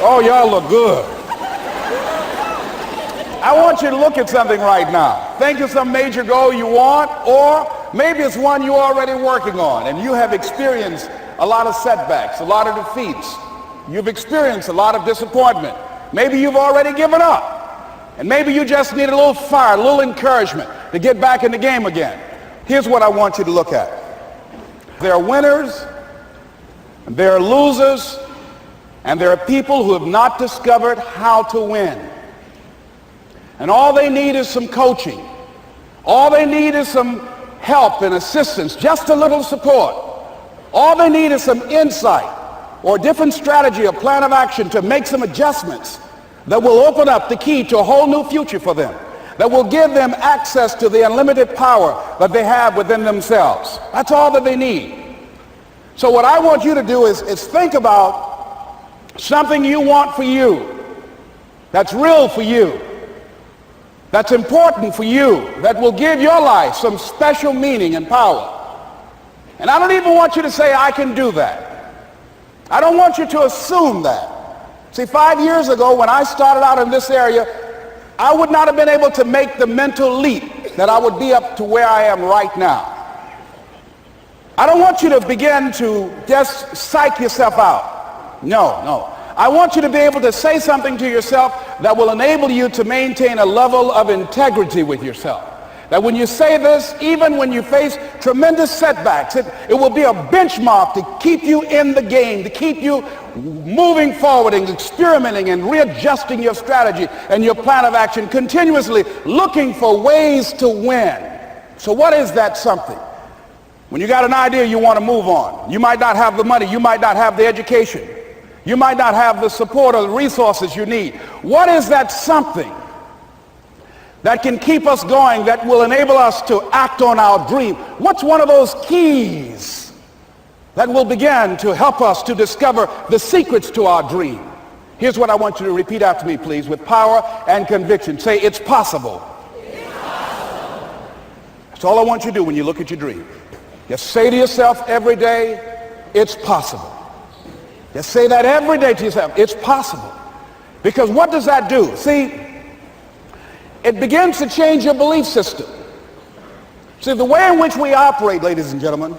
Oh, y'all look good. I want you to look at something right now. Think of some major goal you want, or maybe it's one you're already working on and you have experienced a lot of setbacks, a lot of defeats. You've experienced a lot of disappointment. Maybe you've already given up. And maybe you just need a little fire, a little encouragement to get back in the game again. Here's what I want you to look at. There are winners, and there are losers, and there are people who have not discovered how to win. And all they need is some coaching. All they need is some help and assistance, just a little support. All they need is some insight or a different strategy, a plan of action to make some adjustments that will open up the key to a whole new future for them, that will give them access to the unlimited power that they have within themselves. That's all that they need. So what I want you to do is think about something you want for you, that's real for you, that's important for you, that will give your life some special meaning and power. And I don't even want you to say, I can do that. I don't want you to assume that. See, 5 years ago when I started out in this area, I would not have been able to make the mental leap that I would be up to where I am right now. I don't want you to begin to just psych yourself out. No. I want you to be able to say something to yourself that will enable you to maintain a level of integrity with yourself. That when you say this, even when you face tremendous setbacks, it will be a benchmark to keep you in the game, to keep you moving forward and experimenting and readjusting your strategy and your plan of action, continuously looking for ways to win. So what is that something? When you got an idea you want to move on, you might not have the money, you might not have the education, you might not have the support or the resources you need. What is that something that can keep us going, that will enable us to act on our dream? What's one of those keys that will begin to help us to discover the secrets to our dream? Here's what I want you to repeat after me, please, with power and conviction. Say, it's possible. It's possible. That's all I want you to do when you look at your dream. Just say to yourself every day, it's possible. Just say that every day to yourself, it's possible. Because what does that do? See, it begins to change your belief system. See, the way in which we operate, ladies and gentlemen,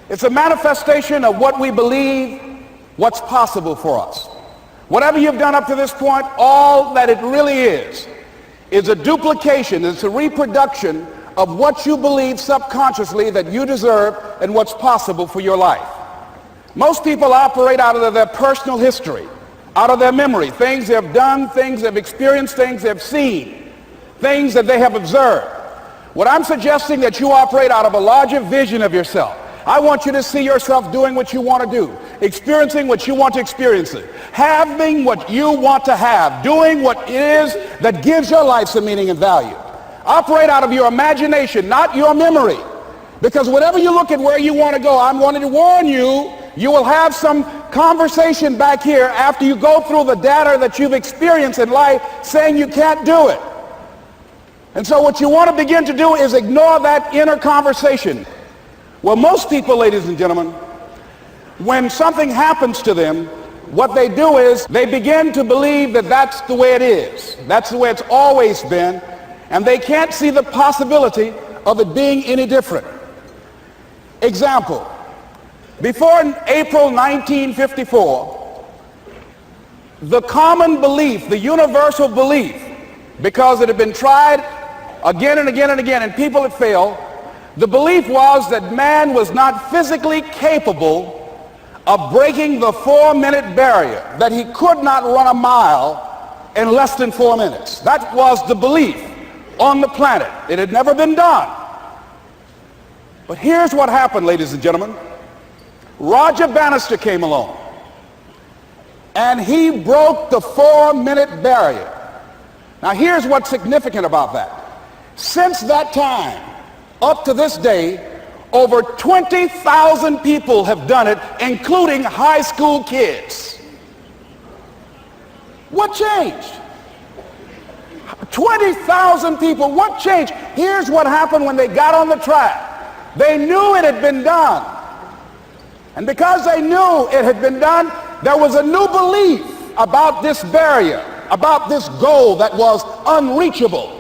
it's a manifestation of what we believe, what's possible for us. Whatever you've done up to this point, all that it really is a duplication, it's a reproduction of what you believe subconsciously that you deserve and what's possible for your life. Most people operate out of their personal history, out of their memory, things they've done, things they've experienced, things they've seen, things that they have observed. What I'm suggesting that you operate out of a larger vision of yourself. I want you to see yourself doing what you want to do, experiencing what you want to experience, having what you want to have, doing what it is that gives your life some meaning and value. Operate out of your imagination, not your memory. Because whenever you look at where you want to go, I'm wanting to warn you, you will have some conversation back here after you go through the data that you've experienced in life saying you can't do it. And so what you want to begin to do is ignore that inner conversation. Well, most people, ladies and gentlemen, when something happens to them, what they do is they begin to believe that that's the way it is. That's the way it's always been. And they can't see the possibility of it being any different. Example, before April 1954, the common belief, the universal belief, because it had been tried again and again and again and people had failed, the belief was that man was not physically capable of breaking the 4-minute barrier, that he could not run a mile in less than 4 minutes. That was the belief on the planet. It had never been done. But here's what happened, ladies and gentlemen. Roger Bannister came along, and he broke the 4-minute barrier. Now here's what's significant about that. Since that time, up to this day, over 20,000 people have done it, including high school kids. What changed? 20,000 people, what changed? Here's what happened when they got on the track. They knew it had been done. And because they knew it had been done, there was a new belief about this barrier, about this goal that was unreachable.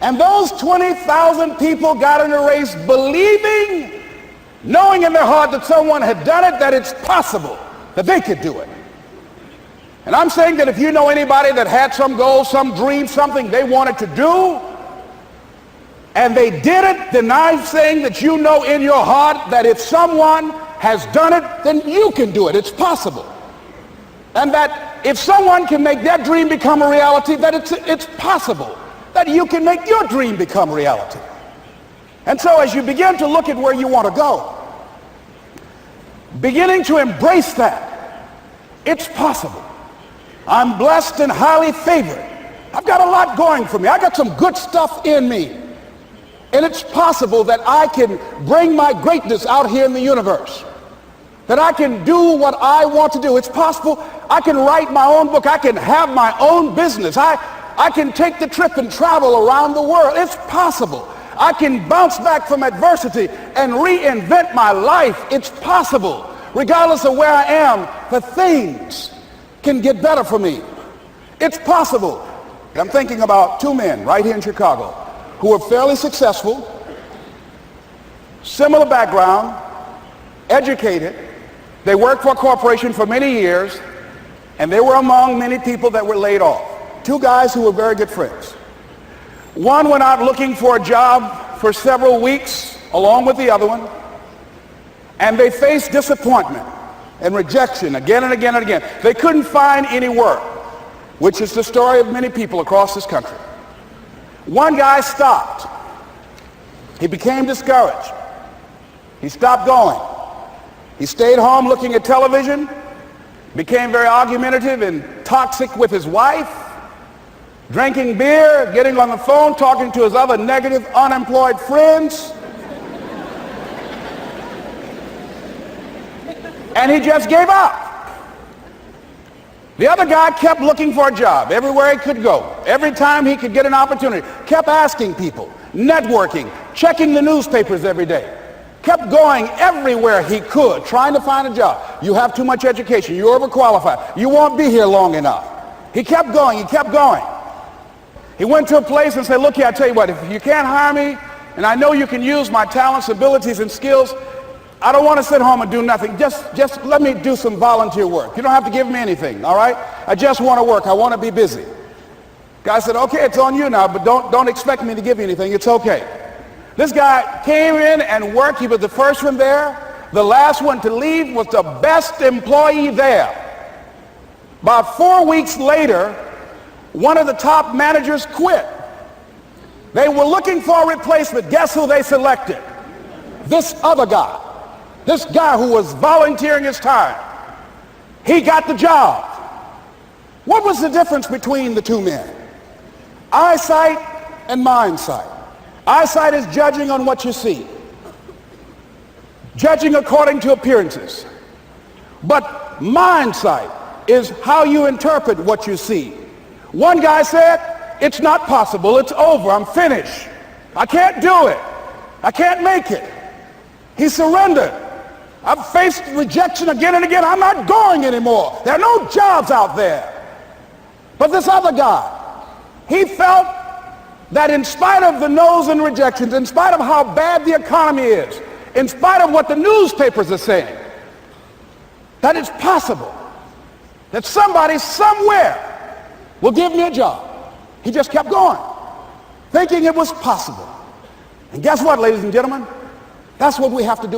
And those 20,000 people got in a race believing, knowing in their heart that someone had done it, that it's possible, that they could do it. And I'm saying that if you know anybody that had some goal, some dream, something they wanted to do, and they did it, then I'm saying that you know in your heart that if someone has done it, then you can do it. It's possible. And that if someone can make their dream become a reality, that it's possible that you can make your dream become reality. And so as you begin to look at where you want to go, beginning to embrace that, it's possible. I'm blessed and highly favored. I've got a lot going for me. I got some good stuff in me. And it's possible that I can bring my greatness out here in the universe. That I can do what I want to do. It's possible I can write my own book. I can have my own business. I can take the trip and travel around the world. It's possible. I can bounce back from adversity and reinvent my life. It's possible. Regardless of where I am, the things can get better for me. It's possible. I'm thinking about two men right here in Chicago who were fairly successful, similar background, educated. They worked for a corporation for many years, and they were among many people that were laid off. Two guys who were very good friends. One went out looking for a job for several weeks along with the other one, and they faced disappointment and rejection again and again and again. They couldn't find any work, which is the story of many people across this country. One guy stopped. He became discouraged. He stopped going. He stayed home looking at television, became very argumentative and toxic with his wife, drinking beer, getting on the phone, talking to his other negative, unemployed friends. And he just gave up. The other guy kept looking for a job everywhere he could go. Every time he could get an opportunity, kept asking people, networking, checking the newspapers every day. Kept going everywhere he could, trying to find a job. You have too much education. You're overqualified. You won't be here long enough. He kept going. He kept going. He went to a place and said, look here, I tell you what, if you can't hire me, and I know you can use my talents, abilities, and skills, I don't want to sit home and do nothing. Just let me do some volunteer work. You don't have to give me anything, all right? I just want to work. I want to be busy. Guy said, okay, it's on you now, but don't expect me to give you anything. It's okay. This guy came in and worked. He was the first one there. The last one to leave was the best employee there. About 4 weeks later, one of the top managers quit. They were looking for a replacement. Guess who they selected? This other guy. This guy who was volunteering his time. He got the job. What was the difference between the two men? Eyesight and mindsight. Eyesight is judging on what you see. Judging according to appearances. But mindsight is how you interpret what you see. One guy said, it's not possible. It's over. I'm finished. I can't do it. I can't make it. He surrendered. I've faced rejection again and again. I'm not going anymore. There are no jobs out there. But this other guy, he felt that in spite of the no's and rejections, in spite of how bad the economy is, in spite of what the newspapers are saying, that it's possible that somebody somewhere will give me a job. He just kept going, thinking it was possible. And guess what, ladies and gentlemen? That's what we have to do.